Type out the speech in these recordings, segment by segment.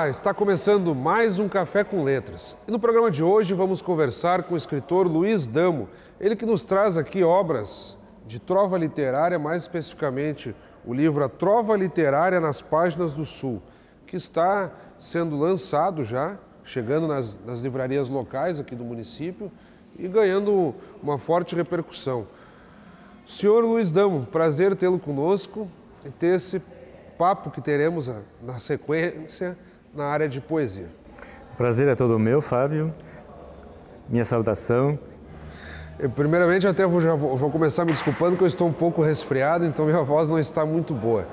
Olá, está começando mais um Café com Letras. E no programa de hoje vamos conversar com o escritor Luiz Damo, ele que nos traz aqui obras de trova literária, mais especificamente o livro A Trova Literária nas Páginas do Sul, que está sendo lançado já, chegando nas livrarias locais aqui do município e ganhando uma forte repercussão. Senhor Luiz Damo, prazer tê-lo conosco e ter esse papo que teremos na sequência na área de poesia. O prazer é todo meu, Fábio. Minha saudação. Primeiramente, até vou começar me desculpando que eu estou um pouco resfriado, então minha voz não está muito boa.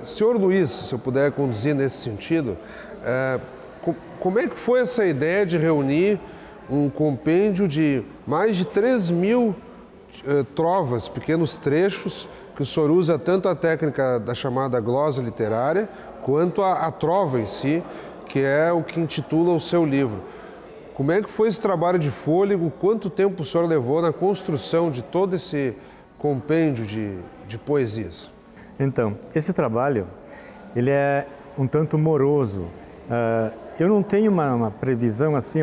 Senhor Luiz, se eu puder conduzir nesse sentido, como é que foi essa ideia de reunir um compêndio de mais de 3.000 trovas, pequenos trechos, que o senhor usa tanto a técnica da chamada glosa literária, quanto a trova em si, que é o que intitula o seu livro. Como é que foi esse trabalho de fôlego? Quanto tempo o senhor levou na construção de todo esse compêndio de poesias? Então, esse trabalho, ele é um tanto moroso. Eu não tenho uma previsão assim,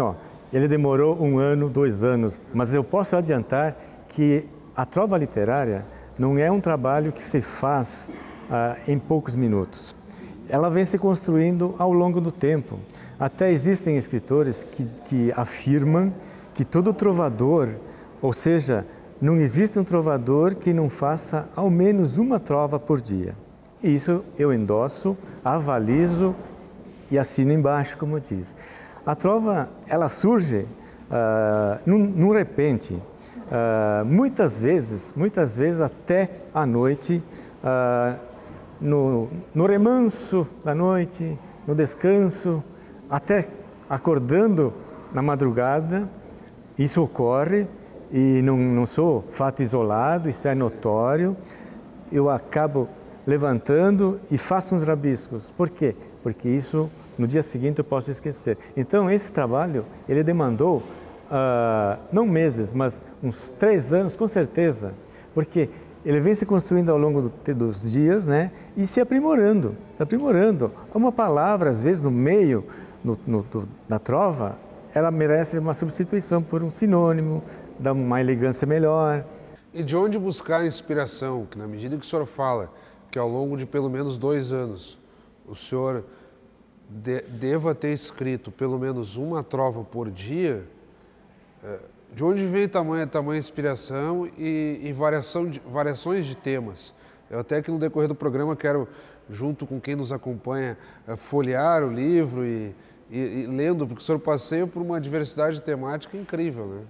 ele demorou 1 ano, 2 anos, mas eu posso adiantar que a trova literária não é um trabalho que se faz em poucos minutos. Ela vem se construindo ao longo do tempo. Até existem escritores que afirmam que todo trovador, ou seja, não existe um trovador que não faça ao menos uma trova por dia. E isso eu endosso, avalizo e assino embaixo, como diz. A trova, ela surge num repente. Muitas vezes até à noite, no remanso da noite, no descanso, até acordando na madrugada, isso ocorre e não sou fato isolado, isso é notório. Eu acabo levantando e faço uns rabiscos. Por quê? Porque isso no dia seguinte eu posso esquecer. Então esse trabalho, ele demandou não meses, mas uns 3 anos, com certeza, porque ele vem se construindo ao longo dos dias, né? E se aprimorando. Uma palavra, às vezes, no meio da trova, ela merece uma substituição por um sinônimo, dá uma elegância melhor. E de onde buscar a inspiração? Que na medida que o senhor fala que ao longo de pelo menos 2 anos, o senhor deva ter escrito pelo menos uma trova por dia, de onde vem tamanha inspiração e variações de temas? Eu até que no decorrer do programa quero, junto com quem nos acompanha, folhear o livro e lendo, porque o senhor passeia por uma diversidade temática incrível, né?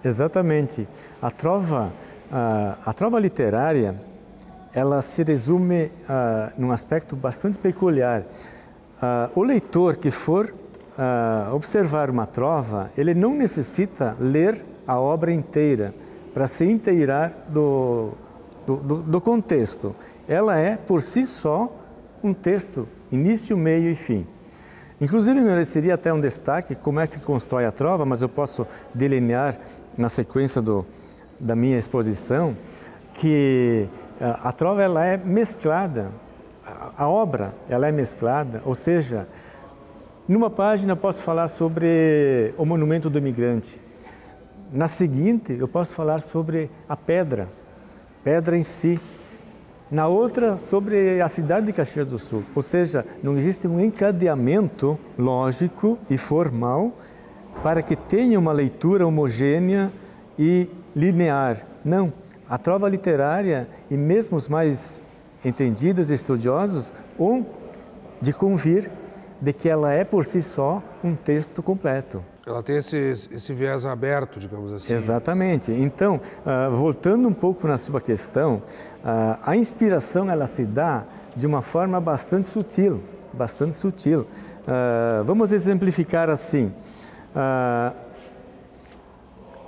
Exatamente. A trova literária, ela se resume num aspecto bastante peculiar. O leitor que for observar uma trova, ele não necessita ler a obra inteira para se inteirar do contexto. Ela é, por si só, um texto, início, meio e fim. Inclusive, mereceria até um destaque como é que se constrói a trova, mas eu posso delinear na sequência da minha exposição, que a trova ela é mesclada, a obra ela é mesclada, ou seja, numa página eu posso falar sobre o monumento do imigrante. Na seguinte eu posso falar sobre a pedra em si. Na outra, sobre a cidade de Caxias do Sul. Ou seja, não existe um encadeamento lógico e formal para que tenha uma leitura homogênea e linear. Não. A trova literária, e mesmo os mais entendidos e estudiosos, de convir de que ela é por si só um texto completo. Ela tem esse viés aberto, digamos assim. Exatamente. Então, voltando um pouco na sua questão, a inspiração ela se dá de uma forma bastante sutil. Vamos exemplificar assim.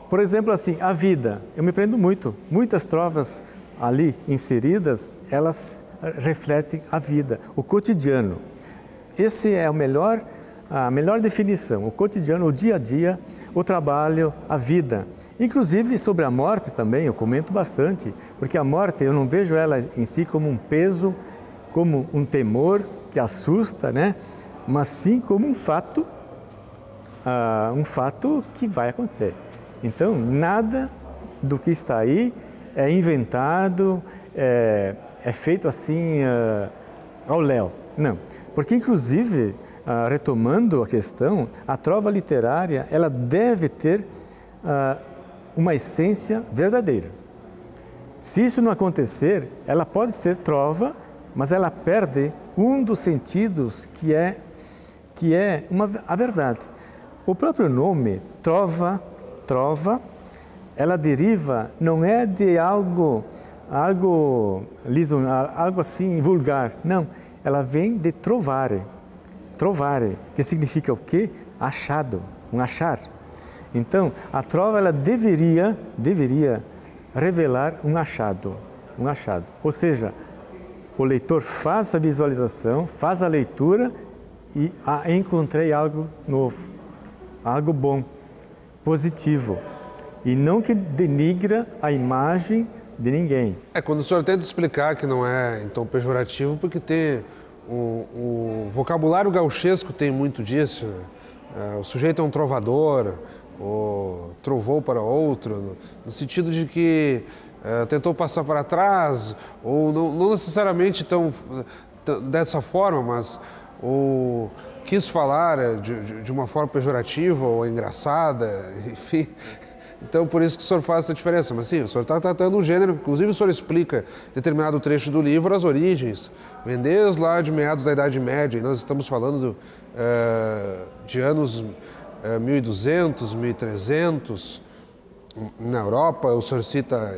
Por exemplo, assim, a vida. Eu me prendo muito. Muitas trovas ali inseridas, elas refletem a vida, o cotidiano. Esse é a melhor definição, o cotidiano, o dia a dia, o trabalho, a vida. Inclusive sobre a morte também, eu comento bastante, porque a morte eu não vejo ela em si como um peso, como um temor que assusta, né? Mas sim como um fato que vai acontecer. Então, nada do que está aí é inventado, é feito assim ao léu. Não, porque inclusive, retomando a questão, a trova literária ela deve ter uma essência verdadeira. Se isso não acontecer, ela pode ser trova, mas ela perde um dos sentidos que é a verdade. O próprio nome, trova, ela deriva, não é de algo assim vulgar, não. Ela vem de trovare, que significa o quê? Achado, um achar. Então, a trova ela deveria revelar um achado. Ou seja, o leitor faz a visualização, faz a leitura e encontrei algo novo, algo bom, positivo. E não que denigra a imagem de ninguém. Quando o senhor tenta explicar que não é em tom pejorativo, porque tem o vocabulário gauchesco tem muito disso. O sujeito é um trovador, ou trovou para outro, no sentido de que tentou passar para trás, ou não necessariamente dessa forma, mas ou quis falar de uma forma pejorativa ou engraçada, enfim. Então, por isso que o senhor faz essa diferença. Mas sim, o senhor está tratando um gênero, inclusive o senhor explica determinado trecho do livro, as origens, vem desde lá de meados da Idade Média, e nós estamos falando de anos 1200, 1300, na Europa, o senhor cita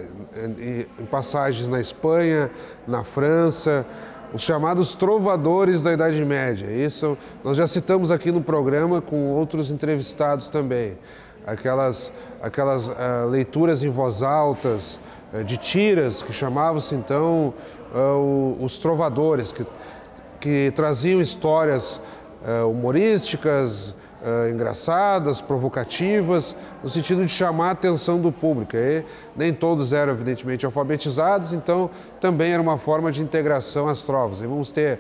em passagens na Espanha, na França, os chamados trovadores da Idade Média. Isso nós já citamos aqui no programa com outros entrevistados também. Aquelas leituras em voz alta de tiras, que chamavam-se então os trovadores, que traziam histórias humorísticas, engraçadas, provocativas, no sentido de chamar a atenção do público. E nem todos eram, evidentemente, alfabetizados, então também era uma forma de integração às trovas. E vamos ter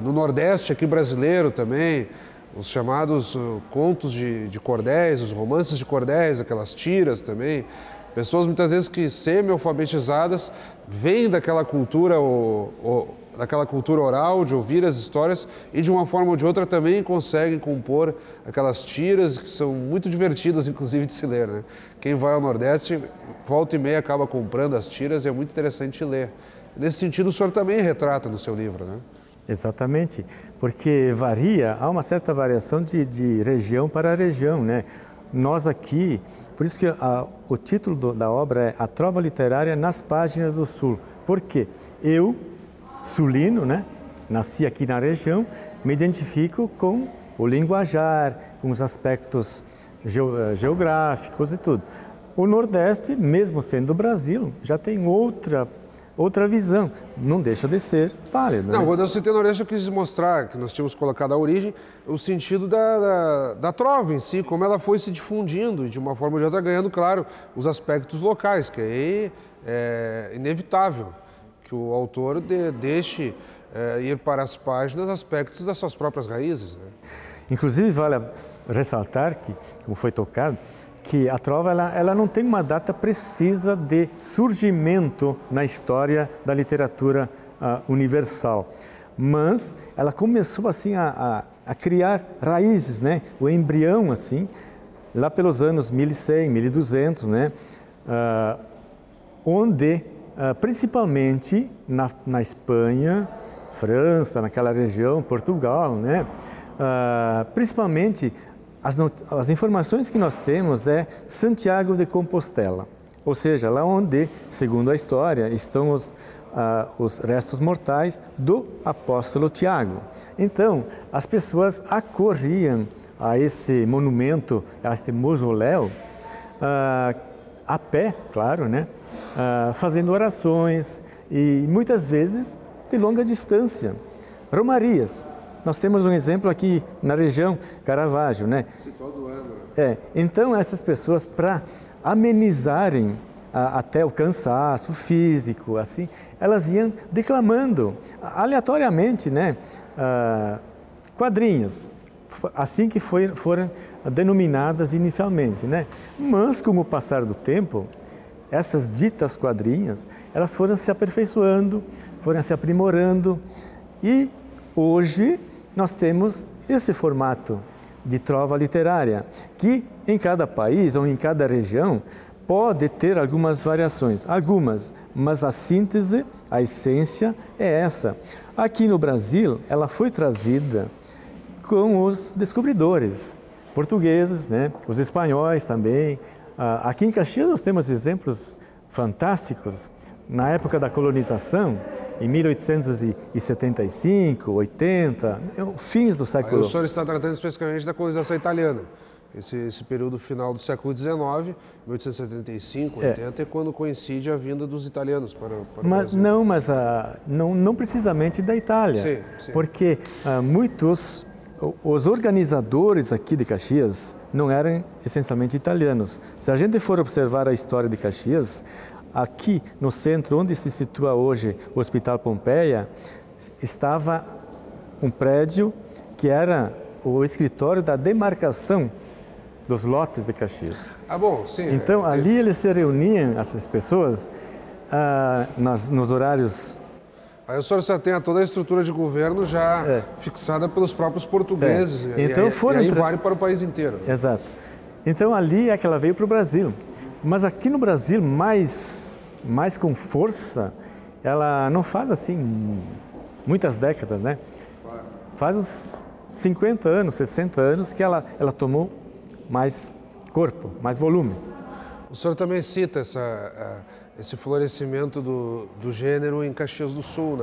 no Nordeste, aqui brasileiro também, os chamados contos de cordéis, os romances de cordéis, aquelas tiras também. Pessoas muitas vezes que semi-alfabetizadas vêm daquela cultura oral, de ouvir as histórias, e de uma forma ou de outra também conseguem compor aquelas tiras que são muito divertidas, inclusive, de se ler, né? Quem vai ao Nordeste, volta e meia acaba comprando as tiras e é muito interessante ler. Nesse sentido, o senhor também retrata no seu livro, né? Exatamente, porque há uma certa variação de região para região, né? Nós aqui, por isso que o título da obra é A Trova Literária nas Páginas do Sul. Por quê? Eu, sulino, né? Nasci aqui na região, me identifico com o linguajar, com os aspectos geográficos e tudo. O Nordeste, mesmo sendo o Brasil, já tem outra visão, não deixa de ser válido. Não, né? quando eu citei o Nordeste, eu quis mostrar que nós tínhamos colocado a origem, o sentido da trova em si, como ela foi se difundindo e de uma forma ou de outra ganhando, claro, os aspectos locais, que aí é inevitável que o autor deixe ir para as páginas aspectos das suas próprias raízes, né? Inclusive, vale ressaltar que, como foi tocado, que a trova ela não tem uma data precisa de surgimento na história da literatura universal, mas ela começou assim a criar raízes, né? O embrião assim, lá pelos anos 1100, 1200, né? Onde principalmente na Espanha, França, naquela região, Portugal, né? Principalmente as informações que nós temos é Santiago de Compostela, ou seja, lá onde, segundo a história, estão os restos mortais do apóstolo Tiago. Então, as pessoas acorriam a esse monumento, a esse mausoléu, a pé, claro, né? Fazendo orações e muitas vezes de longa distância. Romarias. Nós temos um exemplo aqui na região Caravaggio, né? Citou do ano. Então, essas pessoas, para amenizarem até o cansaço físico, assim, elas iam declamando aleatoriamente, né, quadrinhos, assim que foram denominadas inicialmente, né? Mas com o passar do tempo, essas ditas quadrinhas, elas foram se aperfeiçoando, foram se aprimorando e hoje nós temos esse formato de trova literária, que em cada país ou em cada região pode ter algumas variações, mas a síntese, a essência é essa. Aqui no Brasil, ela foi trazida com os descobridores portugueses, né? Os espanhóis também. Aqui em Caxias nós temos exemplos fantásticos. Na época da colonização, em 1875, 80, fins do século... Aí o senhor está tratando especificamente da colonização italiana. Esse período final do século XIX, 1875, 80, é quando coincide a vinda dos italianos para o Brasil. Não precisamente da Itália, sim. Porque os organizadores aqui de Caxias não eram essencialmente italianos. Se a gente for observar a história de Caxias, aqui no centro, onde se situa hoje o Hospital Pompeia, estava um prédio que era o escritório da demarcação dos lotes de Caxias. Bom, sim. Então, ali eles se reuniam, essas pessoas, nos horários... Aí o senhor já tem toda a estrutura de governo já fixada pelos próprios portugueses, então, e aí vale para o país inteiro. Exato. Então, ali é que ela veio para o Brasil. Mas aqui no Brasil, mais com força, ela não faz assim muitas décadas, né? Claro. Faz uns 50 anos, 60 anos que ela tomou mais corpo, mais volume. O senhor também cita esse florescimento do gênero em Caxias do Sul,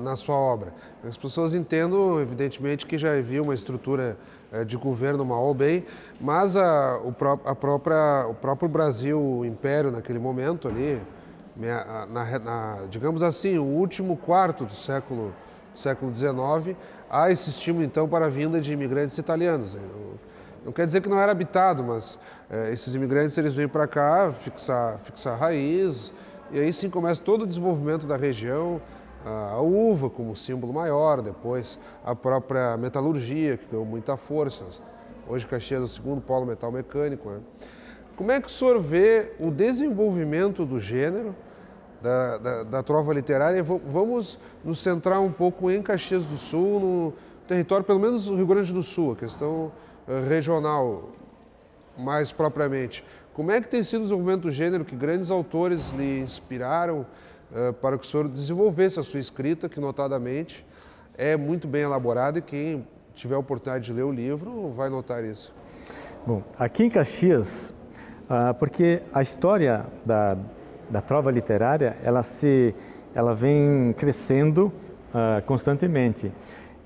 na sua obra. As pessoas entendem, evidentemente, que já havia uma estrutura de governo mal ou bem, mas o próprio Brasil, o Império naquele momento ali, digamos assim, o último quarto do século XIX, há esse estímulo então para a vinda de imigrantes italianos. Não quer dizer que não era habitado, mas esses imigrantes eles vêm para cá fixar raiz, e aí sim começa todo o desenvolvimento da região, a uva como símbolo maior, depois a própria metalurgia, que ganhou muita força. Hoje Caxias é o segundo polo metal mecânico, né? Como é que o senhor vê o desenvolvimento do gênero, da trova literária? Vamos nos centrar um pouco em Caxias do Sul, no território, pelo menos do Rio Grande do Sul, a questão regional, mais propriamente. Como é que tem sido o desenvolvimento do gênero, que grandes autores lhe inspiraram para que o senhor desenvolvesse a sua escrita, que notadamente é muito bem elaborada, e quem tiver a oportunidade de ler o livro vai notar isso. Bom, aqui em Caxias, porque a história da trova literária, ela vem crescendo constantemente.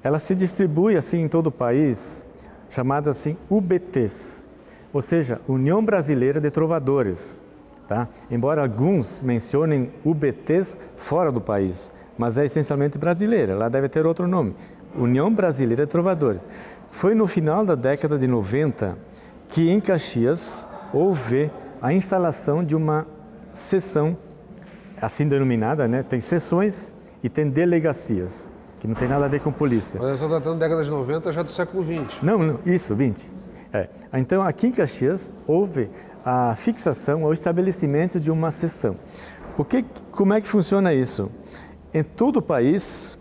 Ela se distribui assim em todo o país, chamada assim UBTs, ou seja, União Brasileira de Trovadores. Tá? Embora alguns mencionem UBTs fora do país, mas é essencialmente brasileira, ela deve ter outro nome, União Brasileira de Trovadores. Foi no final da década de 90 que em Caxias houve a instalação de uma seção, assim denominada, né? Tem seções e tem delegacias, que não tem nada a ver com polícia. Mas você está tratando da década de 90 já do século XX. Não, isso, 20. Então, aqui em Caxias houve a fixação, o estabelecimento de uma seção. Como é que funciona isso? Em todo o país,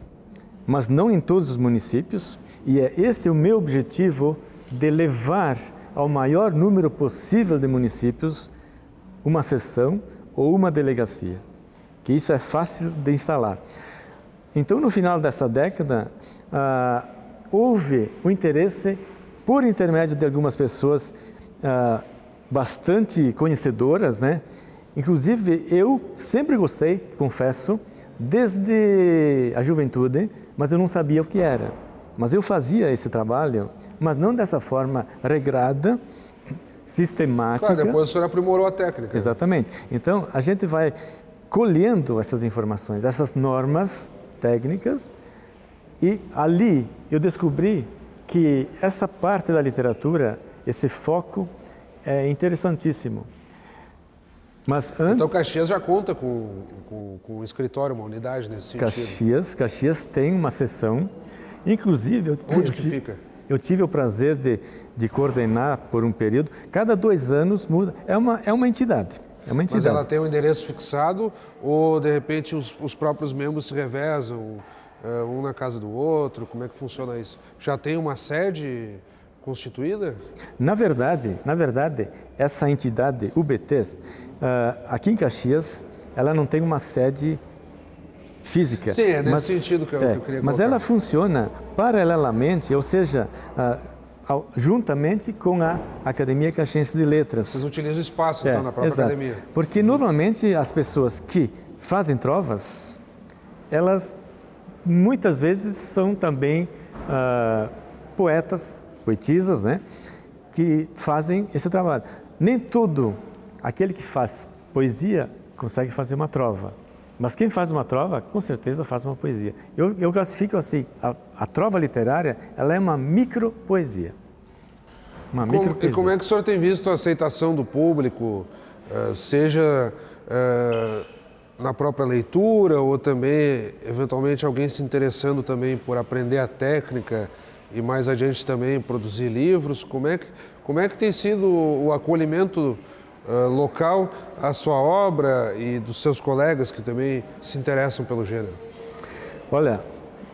mas não em todos os municípios, e esse o meu objetivo, de levar ao maior número possível de municípios uma seção ou uma delegacia, que isso é fácil de instalar. Então, no final dessa década, houve o interesse, por intermédio de algumas pessoas bastante conhecedoras, né? Inclusive, eu sempre gostei, confesso, desde a juventude, mas eu não sabia o que era. Mas eu fazia esse trabalho, mas não dessa forma regrada, sistemática. Claro, depois o senhor aprimorou a técnica. Exatamente. Então, a gente vai colhendo essas informações, essas normas técnicas, e ali eu descobri que essa parte da literatura, esse foco, é interessantíssimo. Então Caxias já conta com um escritório, uma unidade nesse sentido. Caxias tem uma seção, inclusive... Onde que fica? Eu tive o prazer de coordenar por um período. Cada 2 anos muda. É uma entidade. Mas ela tem um endereço fixado ou, de repente, os próprios membros se revezam, um na casa do outro? Como é que funciona isso? Já tem uma sede constituída? Na verdade, essa entidade, UBTs, aqui em Caxias, ela não tem uma sede física. Sim, é nesse sentido que eu queria colocar. Mas ela funciona paralelamente, ou seja, juntamente com a Academia Caxiense de Letras. Vocês utilizam o espaço, então, na própria academia? Porque normalmente as pessoas que fazem trovas, elas muitas vezes são também poetas, poetisas, né, que fazem esse trabalho. Nem todo aquele que faz poesia consegue fazer uma trova. Mas quem faz uma trova, com certeza faz uma poesia. Eu classifico assim, a trova literária, ela é uma micropoesia. E como é que o senhor tem visto a aceitação do público, seja na própria leitura ou também, eventualmente, alguém se interessando também por aprender a técnica e mais adiante também produzir livros? Como é que tem sido o acolhimento local à sua obra e dos seus colegas que também se interessam pelo gênero? Olha,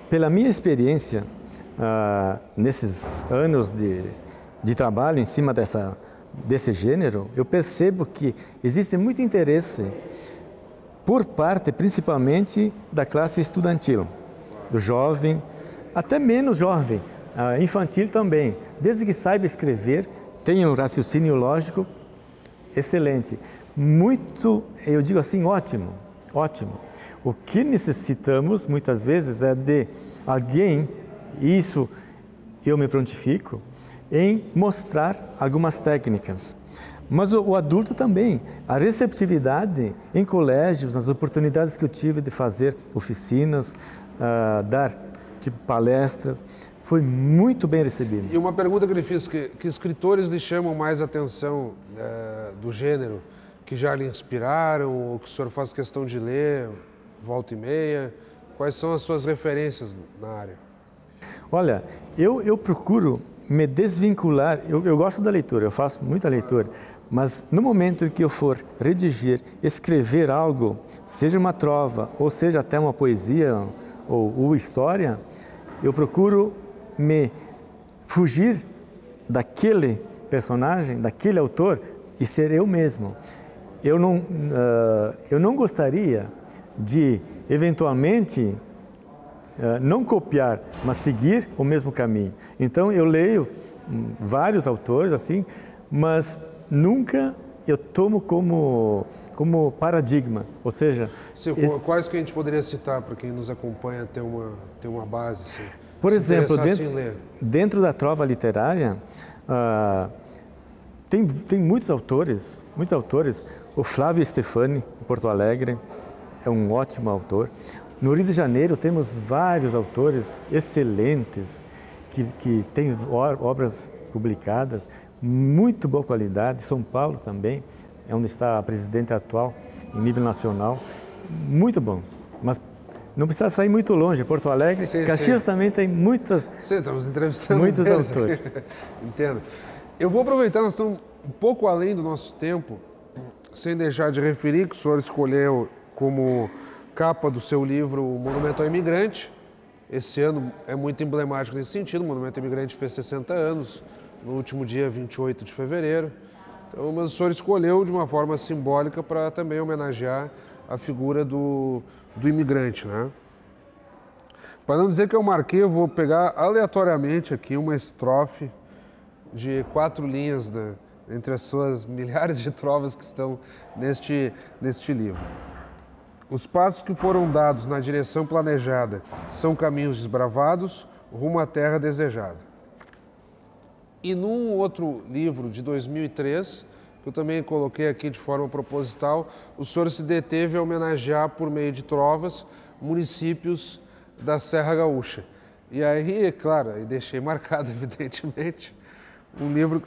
pela minha experiência, nesses anos de trabalho em cima desse gênero, eu percebo que existe muito interesse por parte, principalmente, da classe estudantil, do jovem, até menos jovem, infantil também, desde que saiba escrever, tenha um raciocínio lógico excelente, muito, eu digo assim, ótimo. O que necessitamos muitas vezes é de alguém, e isso eu me prontifico, em mostrar algumas técnicas. Mas o adulto também, a receptividade em colégios, nas oportunidades que eu tive de fazer oficinas, dar palestras, foi muito bem recebido. E uma pergunta que eu lhe fiz, que escritores lhe chamam mais atenção do gênero, que já lhe inspiraram, ou que o senhor faz questão de ler, volta e meia? Quais são as suas referências na área? Olha, eu procuro me desvincular, eu gosto da leitura, eu faço muita leitura, mas no momento em que eu for redigir, escrever algo, seja uma trova, ou seja até uma poesia ou história, eu procuro me fugir daquele personagem, daquele autor e ser eu mesmo. Eu não gostaria de, eventualmente, não copiar, mas seguir o mesmo caminho. Então, eu leio vários autores, assim, mas nunca eu tomo como paradigma, ou seja... Sim, quais que a gente poderia citar para quem nos acompanha ter uma base? Assim, por exemplo, dentro da trova literária, tem muitos autores. O Flávio Stefani, em Porto Alegre, é um ótimo autor. No Rio de Janeiro temos vários autores excelentes que têm obras publicadas, muito boa qualidade. São Paulo também, é onde está a presidente atual, em nível nacional, muito bom. Mas não precisa sair muito longe. Porto Alegre, sim, Caxias também tem muitas. Sim, estamos entrevistando muitos autores. Entendo. Eu vou aproveitar, nós estamos um pouco além do nosso tempo, sem deixar de referir que o senhor escolheu como capa do seu livro o Monumento ao Imigrante. Esse ano é muito emblemático nesse sentido. O Monumento ao Imigrante fez 60 anos, no último dia 28 de fevereiro. Então, mas o senhor escolheu de uma forma simbólica para também homenagear a figura do imigrante, né? Para não dizer que eu marquei, eu vou pegar aleatoriamente aqui uma estrofe de 4 linhas entre as suas milhares de trovas que estão neste livro. Os passos que foram dados na direção planejada são caminhos desbravados rumo à terra desejada. E num outro livro de 2003, que eu também coloquei aqui de forma proposital, o senhor se deteve a homenagear por meio de trovas municípios da Serra Gaúcha. E aí, é claro, aí deixei marcado evidentemente um livro,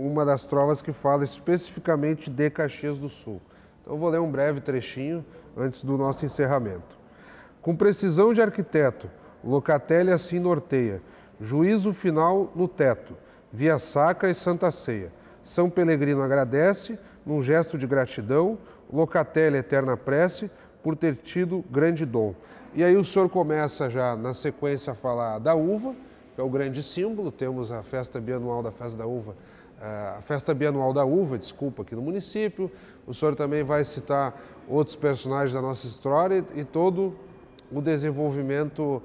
uma das trovas que fala especificamente de Caxias do Sul. Então eu vou ler um breve trechinho antes do nosso encerramento. Com precisão de arquiteto, Locatelli assim norteia, juízo final no teto, via sacra e santa ceia. São Pelegrino agradece, num gesto de gratidão, Locatelli eterna prece, por ter tido grande dom. E aí o senhor começa já na sequência a falar da uva, que é o grande símbolo, temos a festa bianual da Festa da Uva, desculpa, aqui no município. O senhor também vai citar outros personagens da nossa história e todo o desenvolvimento,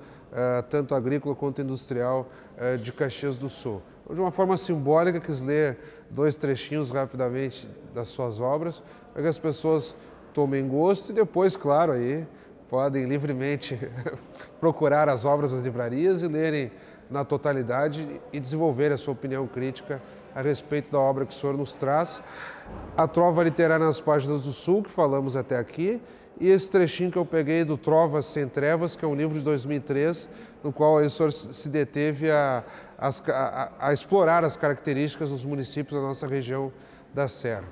tanto agrícola quanto industrial, de Caxias do Sul. De uma forma simbólica, quis ler 2 trechinhos rapidamente das suas obras, para que as pessoas tomem gosto e depois, claro, aí podem livremente procurar as obras nas livrarias e lerem na totalidade e desenvolver a sua opinião crítica a respeito da obra que o senhor nos traz. A Trova Literária nas Páginas do Sul, que falamos até aqui, e esse trechinho que eu peguei do Trovas Sem Trevas, que é um livro de 2003, no qual o senhor se deteve a explorar as características dos municípios da nossa região da Serra.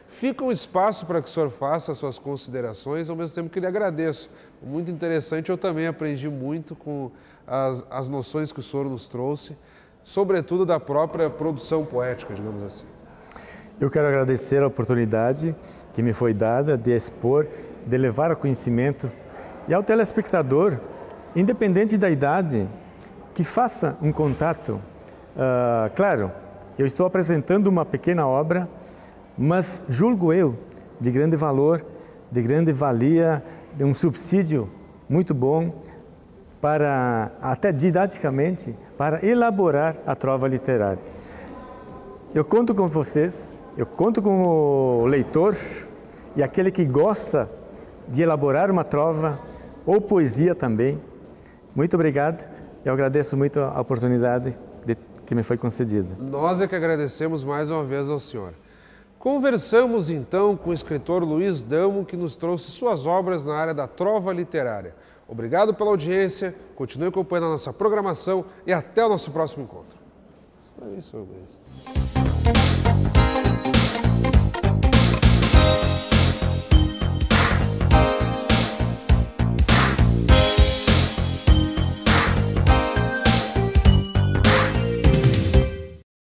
Fica um espaço para que o senhor faça as suas considerações, ao mesmo tempo que lhe agradeço. Muito interessante, eu também aprendi muito com as noções que o senhor nos trouxe, sobretudo da própria produção poética, digamos assim. Eu quero agradecer a oportunidade que me foi dada de expor, de levar a conhecimento e ao telespectador, independente da idade, que faça um contato. Claro, eu estou apresentando uma pequena obra, mas julgo eu de grande valor, de grande valia, de um subsídio muito bom para, até didaticamente, para elaborar a trova literária. Eu conto com vocês, eu conto com o leitor e aquele que gosta de elaborar uma trova ou poesia também. Muito obrigado, eu agradeço muito a oportunidade que me foi concedida. Nós é que agradecemos mais uma vez ao senhor. Conversamos então com o escritor Luiz Damo, que nos trouxe suas obras na área da trova literária. Obrigado pela audiência, continue acompanhando a nossa programação e até o nosso próximo encontro. É isso, Luiz.